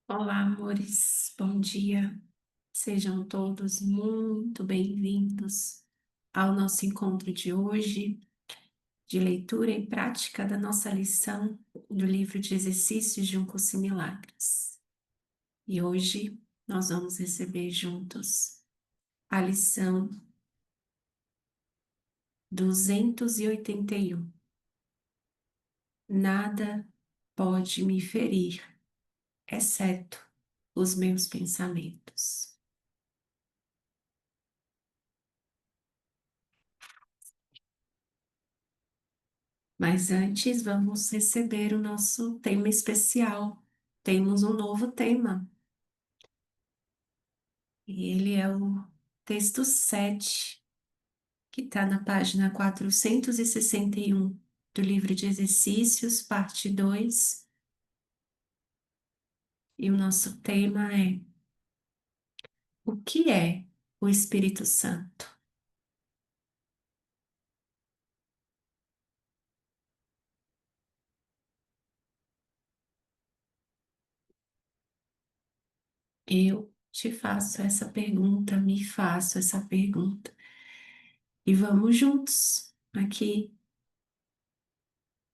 Olá, amores, bom dia. Sejam todos muito bem-vindos ao nosso encontro de hoje, de leitura e prática da nossa lição do livro de exercícios de Um Curso em Milagres. E hoje nós vamos receber juntos a lição 281. Nada pode me ferir, exceto os meus pensamentos. Mas antes, vamos receber o nosso tema especial. Temos um novo tema, e ele é o texto 7, que está na página 461 do livro de exercícios, parte 2. E o nosso tema é: o que é o Espírito Santo? Eu te faço essa pergunta, me faço essa pergunta, e vamos juntos aqui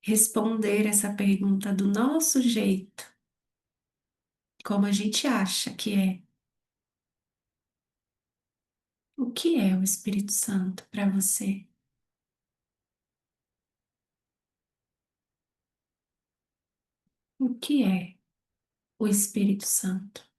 responder essa pergunta do nosso jeito, como a gente acha que é. O que é o Espírito Santo para você? O que é o Espírito Santo?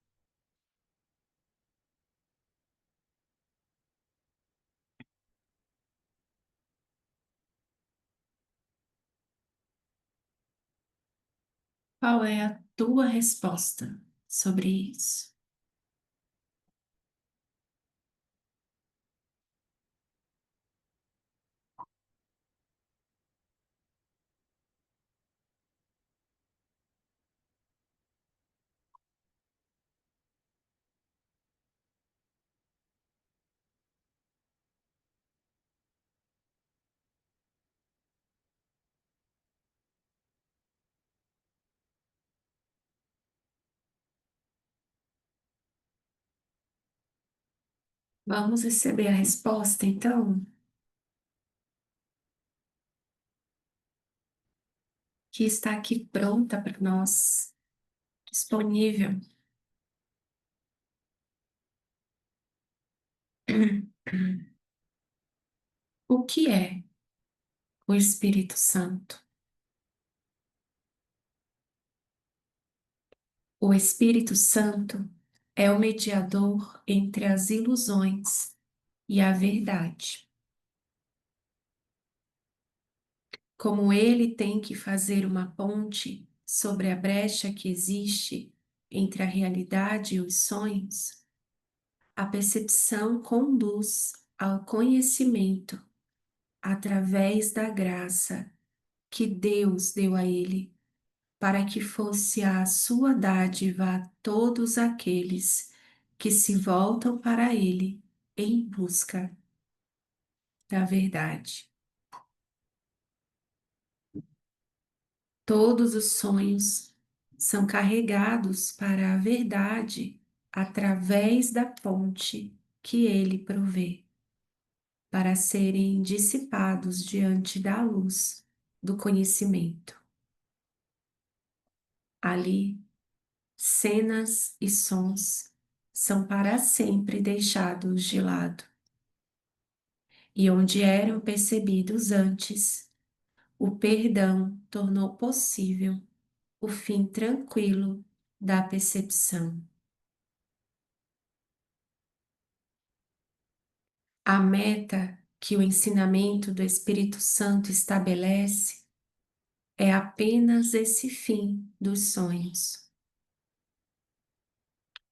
Qual é a tua resposta sobre isso? Vamos receber a resposta, então, que está aqui pronta para nós, disponível. O que é o Espírito Santo? O Espírito Santo é o mediador entre as ilusões e a verdade. Como ele tem que fazer uma ponte sobre a brecha que existe entre a realidade e os sonhos, a percepção conduz ao conhecimento através da graça que Deus deu a ele, para que fosse a sua dádiva a todos aqueles que se voltam para ele em busca da verdade. Todos os sonhos são carregados para a verdade através da ponte que ele provê, para serem dissipados diante da luz do conhecimento. Ali, cenas e sons são para sempre deixados de lado, e onde eram percebidos antes, o perdão tornou possível o fim tranquilo da percepção. A meta que o ensinamento do Espírito Santo estabelece é apenas esse fim dos sonhos,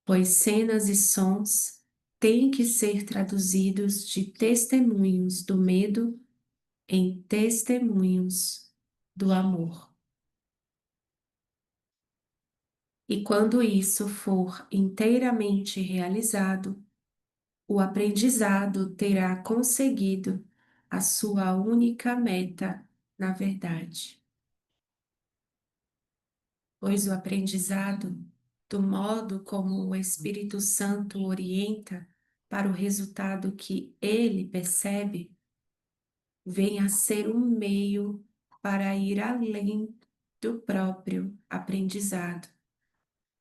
pois cenas e sons têm que ser traduzidos de testemunhos do medo em testemunhos do amor. E quando isso for inteiramente realizado, o aprendizado terá conseguido a sua única meta na verdade. Pois o aprendizado do modo como o Espírito Santo orienta para o resultado que ele percebe, vem a ser um meio para ir além do próprio aprendizado,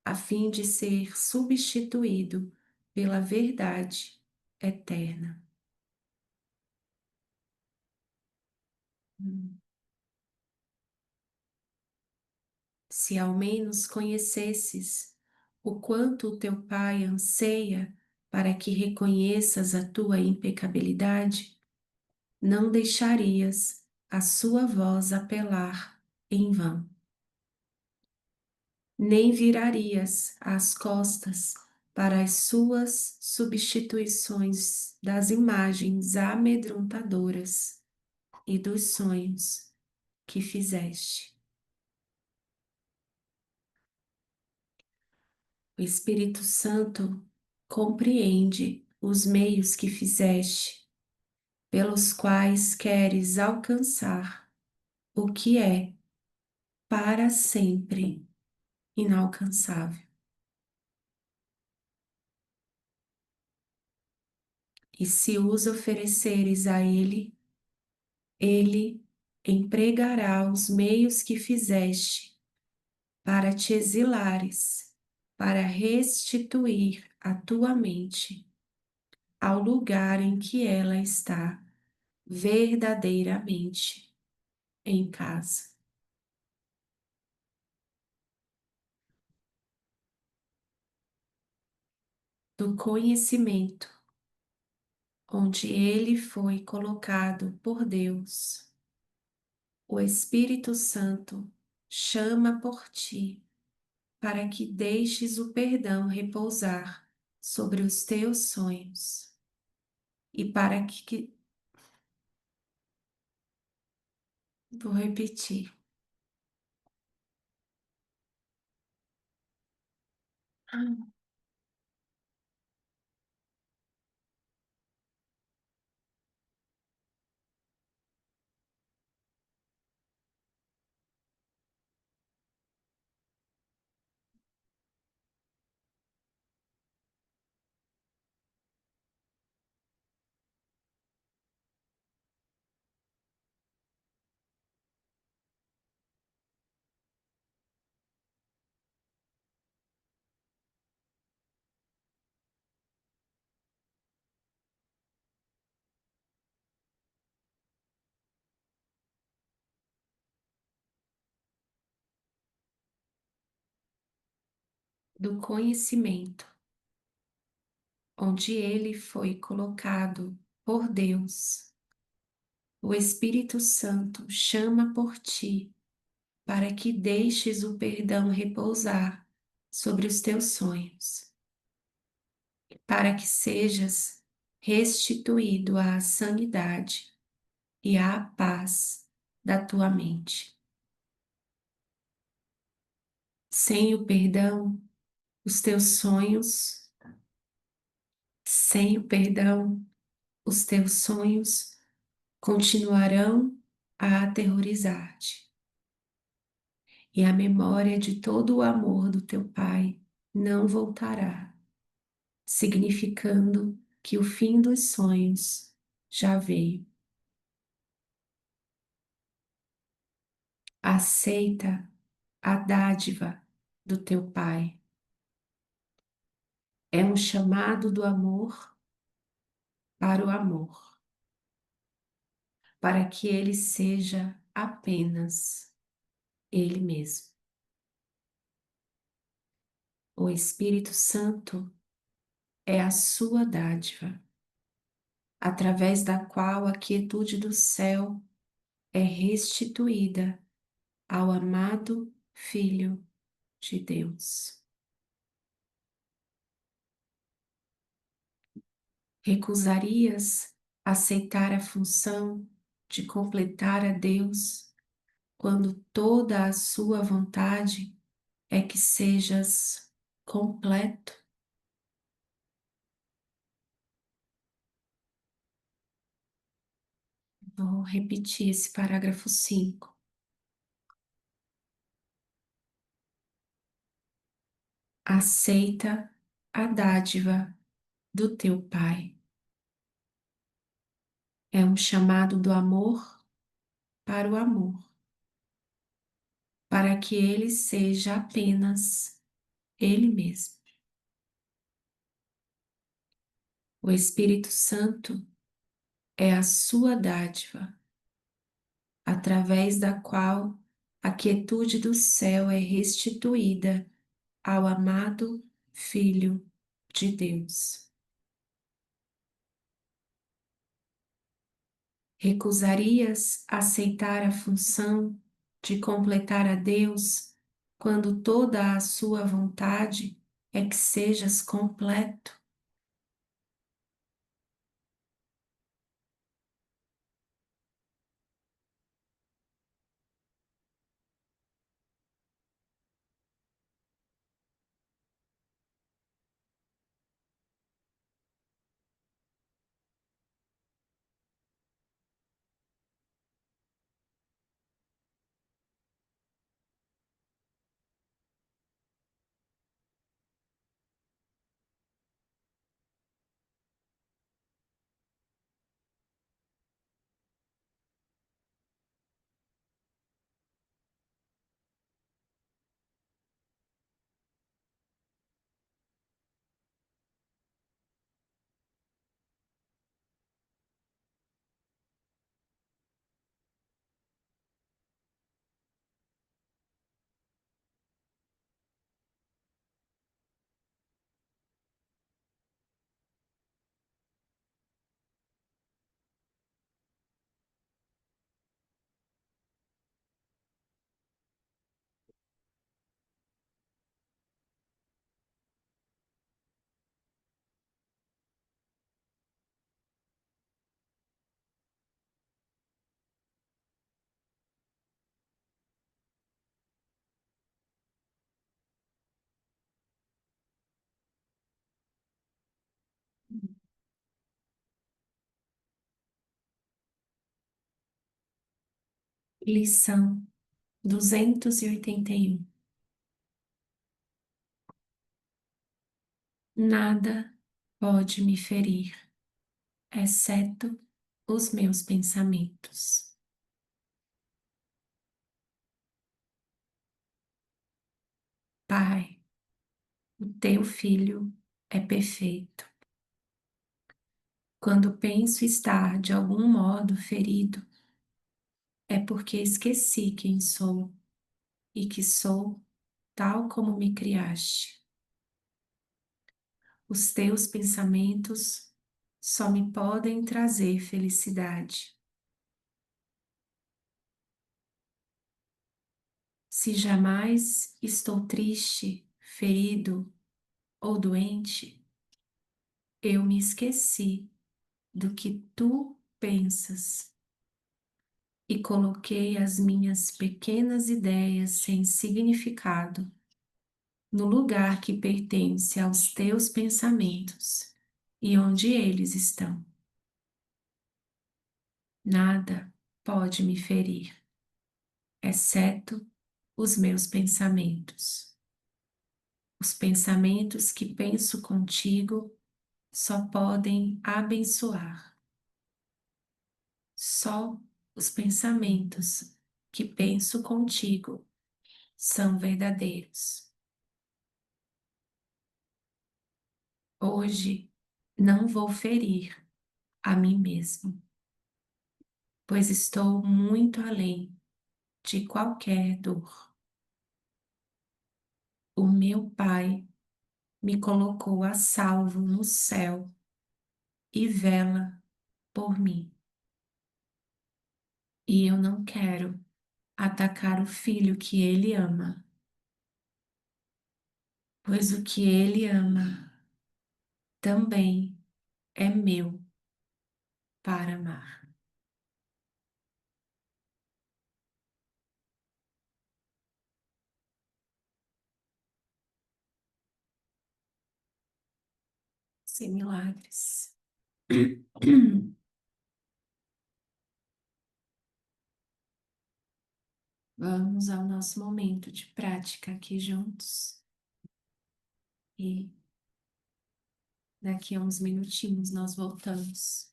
a fim de ser substituído pela verdade eterna. Se ao menos conhecesses o quanto o teu Pai anseia para que reconheças a tua impecabilidade, não deixarias a sua voz apelar em vão, nem virarias as costas para as suas substituições das imagens amedrontadoras e dos sonhos que fizeste. O Espírito Santo compreende os meios que fizeste, pelos quais queres alcançar o que é para sempre inalcançável. E se os ofereceres a Ele, Ele empregará os meios que fizeste para te exilares, para restituir a tua mente ao lugar em que ela está verdadeiramente em casa. Do conhecimento, onde ele foi colocado por Deus, o Espírito Santo chama por ti para que deixes o perdão repousar sobre os teus sonhos e para que vou repetir. Do conhecimento, onde ele foi colocado por Deus, o Espírito Santo chama por ti para que deixes o perdão repousar sobre os teus sonhos, para que sejas restituído à sanidade e à paz da tua mente. Sem o perdão, os teus sonhos, sem o perdão, os teus sonhos continuarão a aterrorizar-te. E a memória de todo o amor do teu Pai não voltará, significando que o fim dos sonhos já veio. Aceita a dádiva do teu Pai. É um chamado do amor para o amor, para que ele seja apenas ele mesmo. O Espírito Santo é a sua dádiva, através da qual a quietude do céu é restituída ao amado Filho de Deus. Recusarias aceitar a função de completar a Deus quando toda a sua vontade é que sejas completo? Vou repetir esse parágrafo 5. Aceita a dádiva do teu Pai. É um chamado do amor para o amor, para que ele seja apenas ele mesmo. O Espírito Santo é a sua dádiva, através da qual a quietude do céu é restituída ao amado Filho de Deus. Recusarias aceitar a função de completar a Deus quando toda a sua vontade é que sejas completo? Lição 281. Nada pode me ferir, exceto os meus pensamentos. Pai, o teu filho é perfeito. Quando penso estar de algum modo ferido, é porque esqueci quem sou e que sou tal como me criaste. Os teus pensamentos só me podem trazer felicidade. Se jamais estou triste, ferido ou doente, eu me esqueci do que tu pensas e coloquei as minhas pequenas ideias sem significado no lugar que pertence aos teus pensamentos e onde eles estão. Nada pode me ferir, exceto os meus pensamentos. Os pensamentos que penso contigo só podem abençoar. Só os pensamentos que penso contigo são verdadeiros. Hoje não vou ferir a mim mesmo, pois estou muito além de qualquer dor. O meu Pai me colocou a salvo no céu e vela por mim. E eu não quero atacar o filho que ele ama, pois o que ele ama também é meu para amar. Sem milagres. Vamos ao nosso momento de prática aqui juntos. E daqui a uns minutinhos nós voltamos.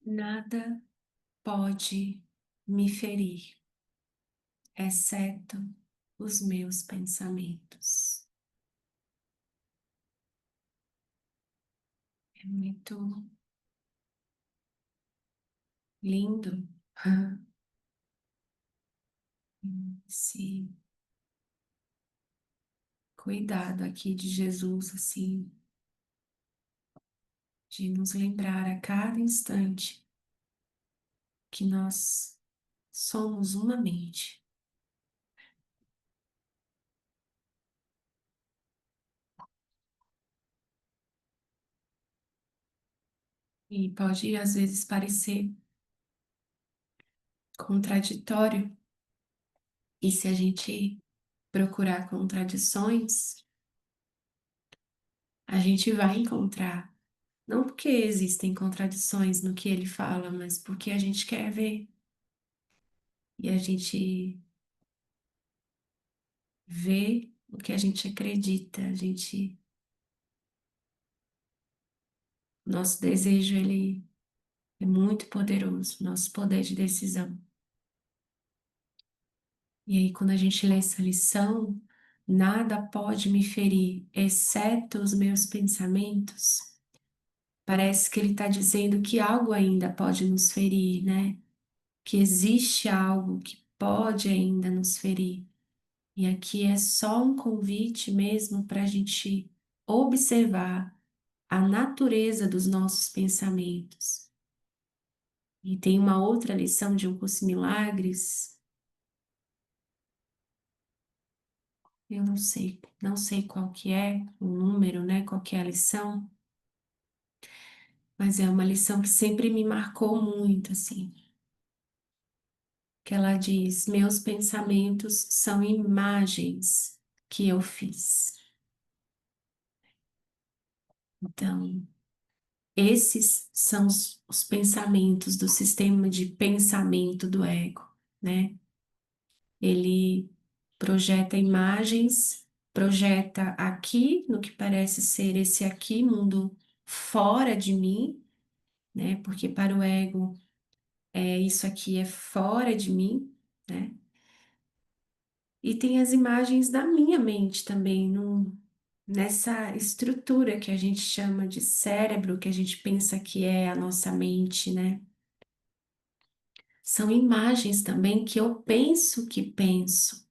Nada pode me ferir, exceto os meus pensamentos. É muito lindo esse cuidado aqui de Jesus, assim, de nos lembrar a cada instante que nós somos uma mente. E pode, às vezes, parecer contraditório, e se a gente procurar contradições, a gente vai encontrar. Não porque existem contradições no que ele fala, mas porque a gente quer ver. E a gente vê o que a gente acredita, nosso desejo, ele é muito poderoso, nosso poder de decisão. E aí, quando a gente lê essa lição, nada pode me ferir, exceto os meus pensamentos. Parece que ele está dizendo que algo ainda pode nos ferir, né? Que existe algo que pode ainda nos ferir. E aqui é só um convite mesmo para a gente observar a natureza dos nossos pensamentos. E tem uma outra lição de Um Curso em Milagres, eu não sei qual que é o número, né? Qual que é a lição, mas é uma lição que sempre me marcou muito, assim. Que ela diz: meus pensamentos são imagens que eu fiz. Então, esses são os pensamentos do sistema de pensamento do ego, né? Ele projeta imagens, projeta aqui, no que parece ser esse aqui, mundo fora de mim, né? Porque para o ego, isso aqui é fora de mim, né? E tem as imagens da minha mente também, nessa estrutura que a gente chama de cérebro, que a gente pensa que é a nossa mente, né? São imagens também que eu penso que penso,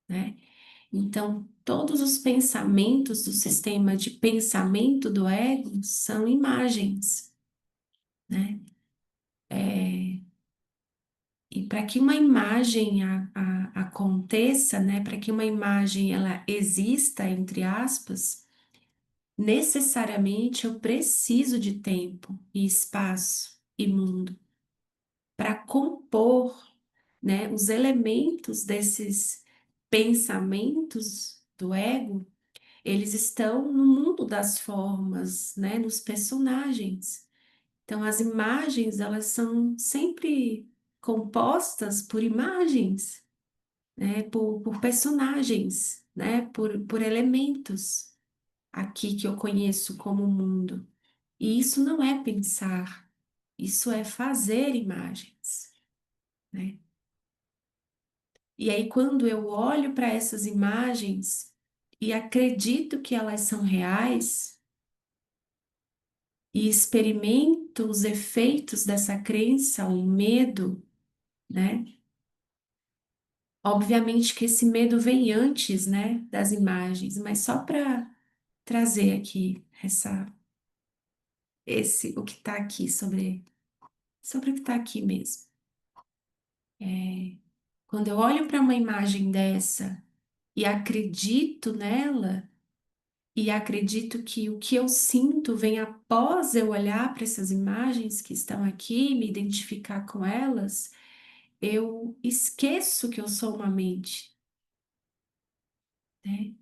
né? Então, todos os pensamentos do sistema de pensamento do ego são imagens, né? E para que uma imagem aconteça, né? Para que uma imagem ela exista, entre aspas, necessariamente eu preciso de tempo e espaço e mundo para compor, né, os elementos desses pensamentos do ego, eles estão no mundo das formas, né, nos personagens. Então, as imagens, elas são sempre compostas por imagens, né, por personagens, né, por elementos aqui que eu conheço como mundo. E isso não é pensar, isso é fazer imagens, né? E aí, quando eu olho para essas imagens e acredito que elas são reais e experimento os efeitos dessa crença, o medo, né? Obviamente que esse medo vem antes, né, das imagens, mas só para trazer aqui o que está aqui sobre o que está aqui mesmo. Quando eu olho para uma imagem dessa e acredito nela, e acredito que o que eu sinto vem após eu olhar para essas imagens que estão aqui, me identificar com elas, eu esqueço que eu sou uma mente, né,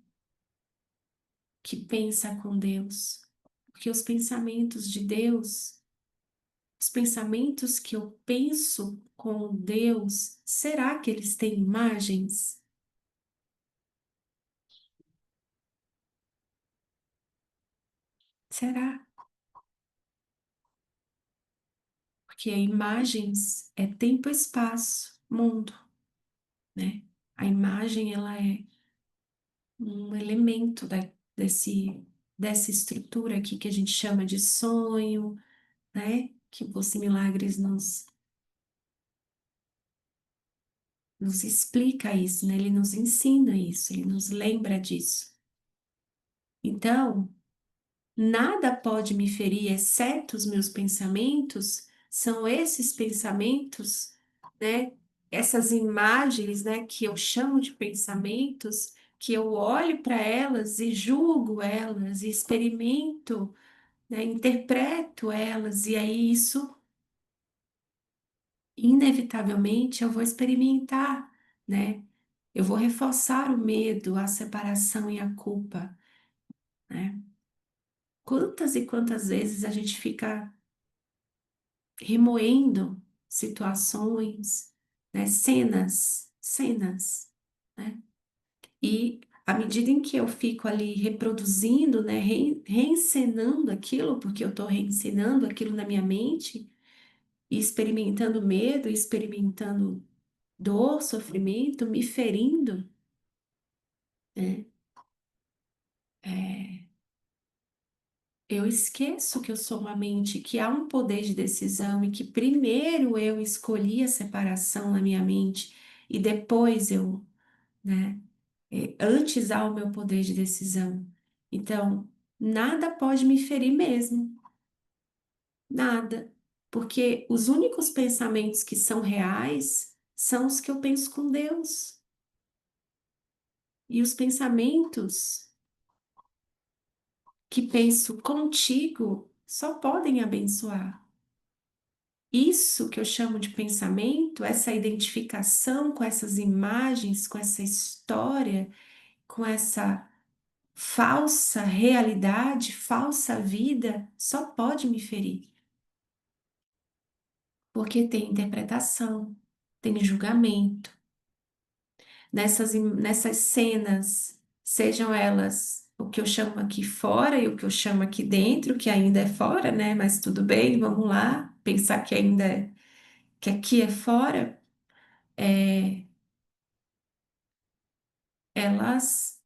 que pensa com Deus. Porque os pensamentos de Deus, os pensamentos que eu penso com Deus, será que eles têm imagens? Será? porque imagens é tempo, espaço, mundo, né? A imagem, ela é um elemento dessa estrutura aqui que a gente chama de sonho, né? Que o Curso em Milagres nos explica isso, né? Ele nos ensina isso, ele nos lembra disso. Então, nada pode me ferir, exceto os meus pensamentos, são esses pensamentos, né? Essas imagens, né, que eu chamo de pensamentos, que eu olho para elas e julgo elas, e experimento, né, interpreto elas, e aí isso, inevitavelmente, eu vou experimentar, né? Eu vou reforçar o medo, a separação e a culpa, né? Quantas e quantas vezes a gente fica remoendo situações, né? Cenas, né? E à medida em que eu fico ali reproduzindo, né? Reencenando aquilo, porque eu estou reencenando aquilo na minha mente, e experimentando medo, experimentando dor, sofrimento, me ferindo, né? É, eu esqueço que eu sou uma mente, que há um poder de decisão e que primeiro eu escolhi a separação na minha mente e depois eu, né, antes há o meu poder de decisão. Então, nada pode me ferir mesmo, nada, porque os únicos pensamentos que são reais são os que eu penso com Deus. E os pensamentos que penso contigo só podem abençoar. Isso que eu chamo de pensamento, essa identificação com essas imagens, com essa história, com essa falsa realidade, falsa vida, só pode me ferir. Porque tem interpretação, tem julgamento. Nessas cenas, sejam elas o que eu chamo aqui fora e o que eu chamo aqui dentro, que ainda é fora, né? Mas tudo bem, vamos lá, pensar que ainda que aqui é fora, é, elas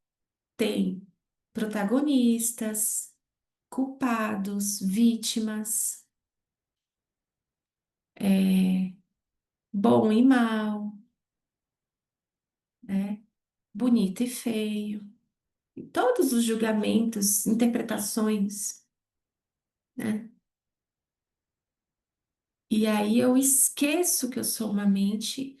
têm protagonistas, culpados, vítimas, é, bom e mal, né? Bonito e feio, e todos os julgamentos, interpretações, né? E aí eu esqueço que eu sou uma mente,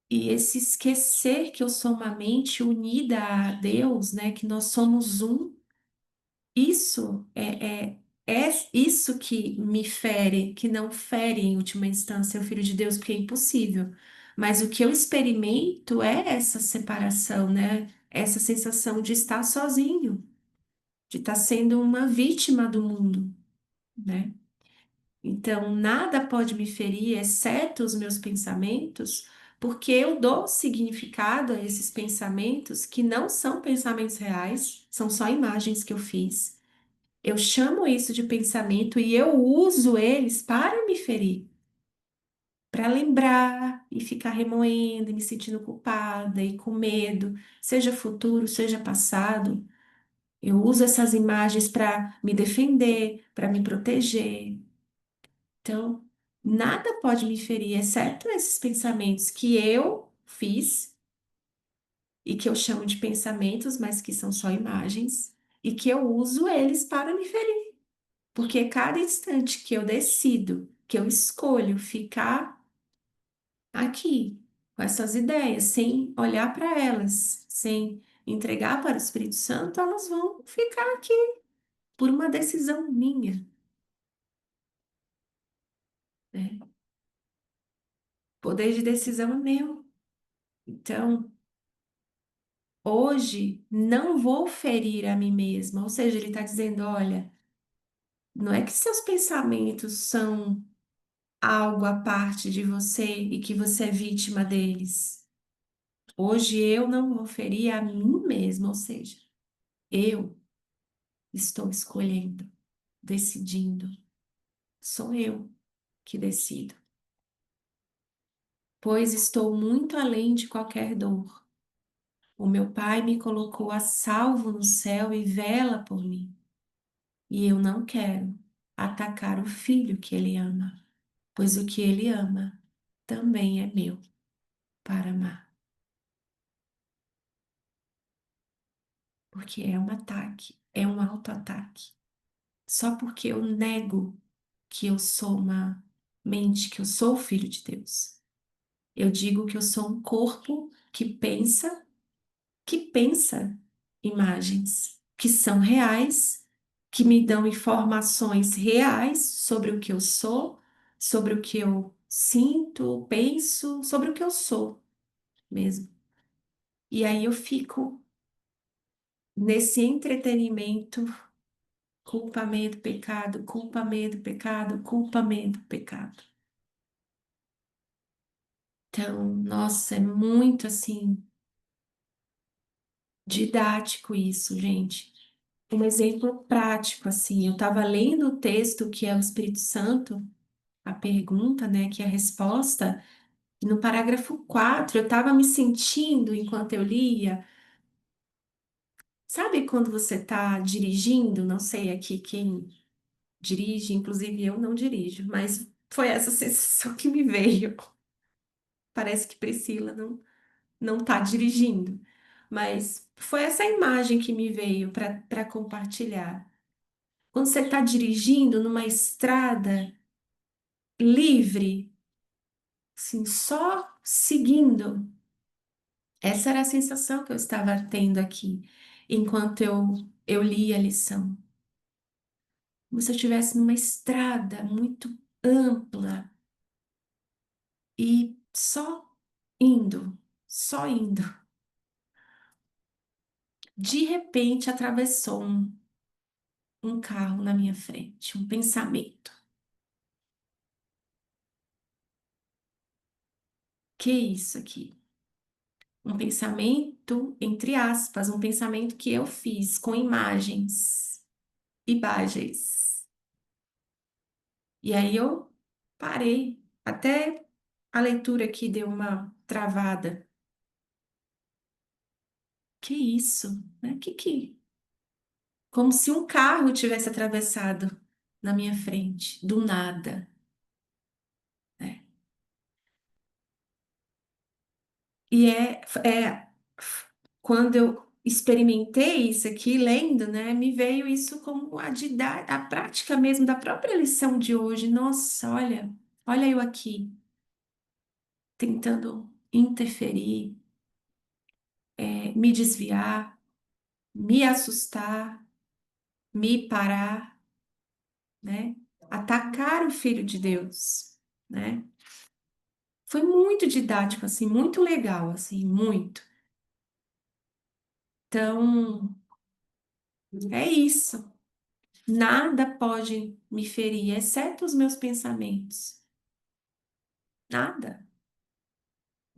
e esse esquecer que eu sou uma mente unida a Deus, né? Que nós somos um. Isso é isso que me fere, que não fere em última instância o Filho de Deus, porque é impossível. Mas o que eu experimento é essa separação, né? Essa sensação de estar sozinho, de estar sendo uma vítima do mundo, né? Então, nada pode me ferir, exceto os meus pensamentos, porque eu dou significado a esses pensamentos que não são pensamentos reais, são só imagens que eu fiz. Eu chamo isso de pensamento e eu uso eles para me ferir, para lembrar e ficar remoendo e me sentindo culpada e com medo, seja futuro, seja passado. Eu uso essas imagens para me defender, para me proteger. Então, nada pode me ferir, exceto esses pensamentos que eu fiz e que eu chamo de pensamentos, mas que são só imagens, e que eu uso eles para me ferir. Porque cada instante que eu decido, que eu escolho ficar aqui com essas ideias, sem olhar para elas, sem entregar para o Espírito Santo, elas vão ficar aqui por uma decisão minha, né? Poder de decisão é meu. Então, hoje não vou ferir a mim mesma. Ou seja, ele está dizendo: olha, não é que seus pensamentos são algo à parte de você e que você é vítima deles. Hoje eu não vou ferir a mim mesma, ou seja, eu estou escolhendo, decidindo, sou eu. que decido, pois estou muito além de qualquer dor. O meu Pai me colocou a salvo no céu e vela por mim, e eu não quero atacar o filho que ele ama, pois o que ele ama também é meu para amar, porque é um ataque, é um auto-ataque. Só porque eu nego que eu sou uma mente, que eu sou filho de Deus. Eu digo que eu sou um corpo que pensa imagens que são reais, que me dão informações reais sobre o que eu sou, sobre o que eu sinto, penso, sobre o que eu sou mesmo. E aí eu fico nesse entretenimento, culpa, medo, pecado, culpa, medo, pecado, culpa, medo, pecado. Então, nossa, é muito assim didático isso, gente. Um exemplo prático, assim, eu estava lendo o texto que é o Espírito Santo, a pergunta, né, que é a resposta, e no parágrafo 4 eu estava me sentindo, enquanto eu lia, sabe quando você está dirigindo, não sei aqui quem dirige, inclusive eu não dirijo, mas foi essa sensação que me veio. Parece que Priscila não está dirigindo, mas foi essa imagem que me veio para compartilhar. Quando você está dirigindo numa estrada livre, assim, só seguindo, essa era a sensação que eu estava tendo aqui, enquanto eu li a lição. Como se eu estivesse numa estrada muito ampla e só indo. De repente atravessou um carro na minha frente, um pensamento. Que isso aqui? Um pensamento, entre aspas, um pensamento que eu fiz com imagens. E aí eu parei, até a leitura aqui deu uma travada. Que isso? Né? Como se um carro tivesse atravessado na minha frente, do nada, né? E quando eu experimentei isso aqui, lendo, né, me veio isso como a prática mesmo da própria lição de hoje. Nossa, olha eu aqui, tentando interferir, me desviar, me assustar, me parar, né? Atacar o Filho de Deus, né? Foi muito didático, assim, muito legal, assim, muito. Então, é isso. Nada pode me ferir, exceto os meus pensamentos. Nada.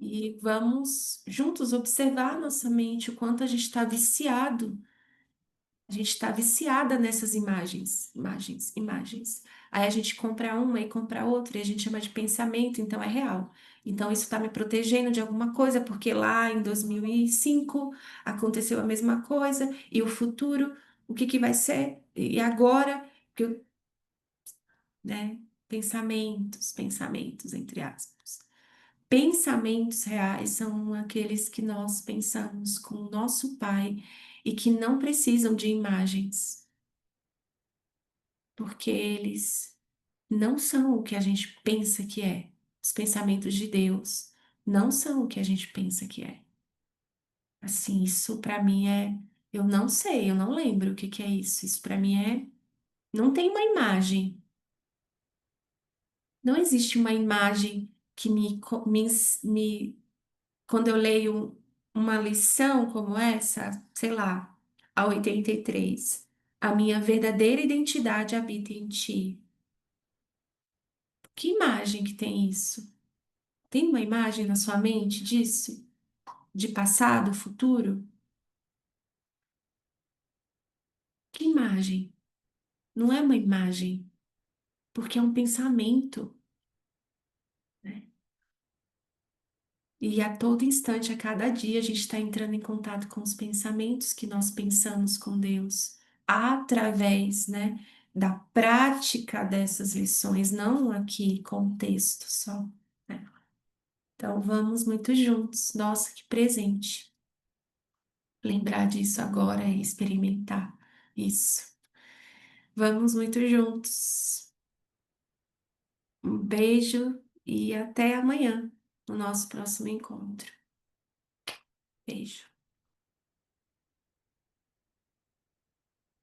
E vamos juntos observar nossa mente, o quanto a gente está viciado. A gente está viciada nessas imagens. Aí a gente compra uma e compra outra, e a gente chama de pensamento, então é real. Então isso está me protegendo de alguma coisa, porque lá em 2005 aconteceu a mesma coisa, e o futuro, o que que vai ser? E agora? Que eu né? Pensamentos, entre aspas. Pensamentos reais são aqueles que nós pensamos com o nosso Pai e que não precisam de imagens, porque eles não são o que a gente pensa que é. Os pensamentos de Deus não são o que a gente pensa que é. Assim, isso para mim eu não sei, eu não lembro o que que é isso. Isso para mim não tem uma imagem. Não existe uma imagem que quando eu leio uma lição como essa, sei lá, a 83, a minha verdadeira identidade habita em ti. Que imagem que tem isso? Tem uma imagem na sua mente disso? De passado, futuro? Que imagem? Não é uma imagem, porque é um pensamento. E a todo instante, a cada dia, a gente está entrando em contato com os pensamentos que nós pensamos com Deus, através, né, da prática dessas lições, não aqui com o texto só, né? Então, vamos muito juntos. Nossa, que presente! Lembrar disso agora e experimentar isso. Vamos muito juntos. Um beijo e até amanhã, no nosso próximo encontro. Beijo.